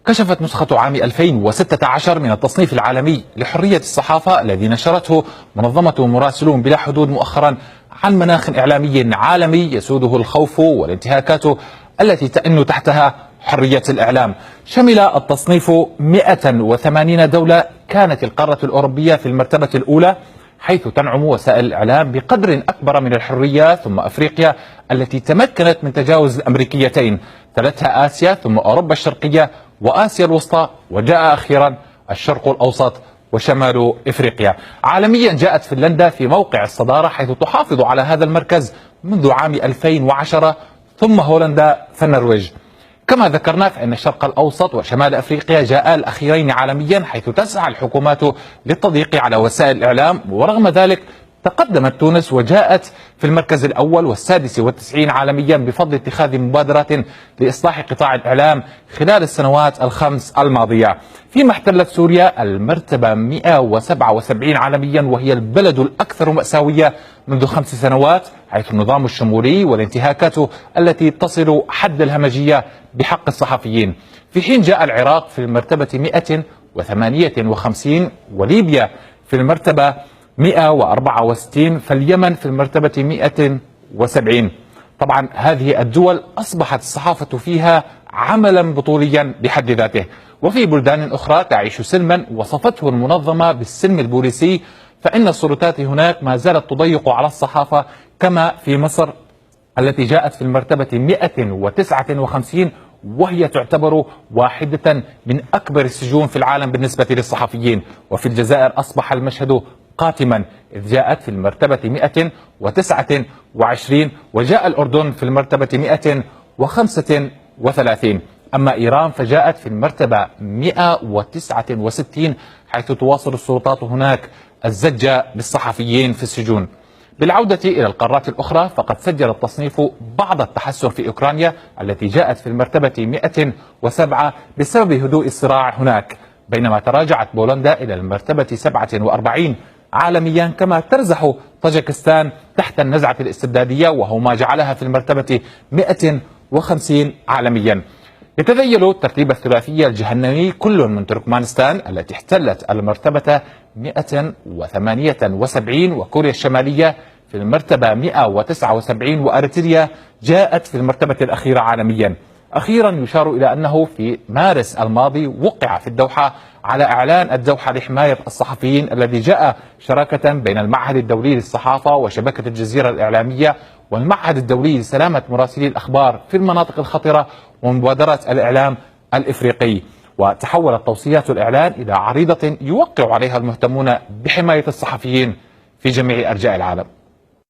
كشفت نسخة عام 2016 من التصنيف العالمي لحرية الصحافة الذي نشرته منظمة مراسلون بلا حدود مؤخرا عن مناخ إعلامي عالمي يسوده الخوف والانتهاكات التي تئن تحتها حرية الإعلام. شمل التصنيف 180 دولة، كانت القارة الأوروبية في المرتبة الأولى حيث تنعم وسائل الإعلام بقدر أكبر من الحرية، ثم أفريقيا التي تمكنت من تجاوز الأمريكيتين، تلتها آسيا ثم أوروبا الشرقية وآسيا الوسطى، وجاء أخيرا الشرق الأوسط وشمال إفريقيا. عالميا جاءت فنلندا في موقع الصدارة حيث تحافظ على هذا المركز منذ عام 2010، ثم هولندا فالنرويج. كما ذكرنا فإن الشرق الأوسط وشمال أفريقيا جاء الأخيرين عالميا حيث تسعى الحكومات للتضييق على وسائل الإعلام، ورغم ذلك تقدمت تونس وجاءت في المركز الأول والسادس والتسعين عالميا بفضل اتخاذ مبادرات لإصلاح قطاع الإعلام خلال السنوات الخمس الماضية. فيما احتلت سوريا المرتبة 177 عالميا، وهي البلد الأكثر مأساوية منذ 5 سنوات، حيث النظام الشمولي والانتهاكات التي تصل حد الهمجية بحق الصحفيين. في حين جاء العراق في المرتبة 158، وليبيا في المرتبة 164، فاليمن في المرتبة 170. طبعا هذه الدول أصبحت الصحافة فيها عملا بطوليا بحد ذاته، وفي بلدان أخرى تعيش سلما وصفته المنظمة بالسلم البوليسي، فإن السلطات هناك ما زالت تضيق على الصحافة، كما في مصر التي جاءت في المرتبة 159، وهي تعتبر واحدة من أكبر السجون في العالم بالنسبة للصحفيين. وفي الجزائر أصبح المشهد قاتما إذ جاءت في المرتبة 129، وجاء الأردن في المرتبة 135. أما إيران فجاءت في المرتبة 169، حيث تواصل السلطات هناك الزج بالصحفيين في السجون. بالعودة إلى القارات الأخرى فقد سجل التصنيف بعض التحسن في أوكرانيا التي جاءت في المرتبة 107 بسبب هدوء الصراع هناك، بينما تراجعت بولندا إلى المرتبة 47 عالميا، كما ترزح طاجكستان تحت النزعة الاستبدادية وهو ما جعلها في المرتبة 150 عالميا. يتذيل الترتيب الثلاثي الجهنمي كل من تركمانستان التي احتلت المرتبة 178، وكوريا الشمالية في المرتبة 179، وأريتريا جاءت في المرتبة الأخيرة عالميا. أخيرا يشار إلى أنه في مارس الماضي وقع في الدوحة على إعلان الدوحة لحماية الصحفيين الذي جاء شراكة بين المعهد الدولي للصحافة وشبكة الجزيرة الإعلامية والمعهد الدولي لسلامة مراسلي الأخبار في المناطق الخطرة ومبادرة الإعلام الإفريقي. وتحولت توصيات الإعلان إلى عريضة يوقع عليها المهتمون بحماية الصحفيين في جميع أرجاء العالم.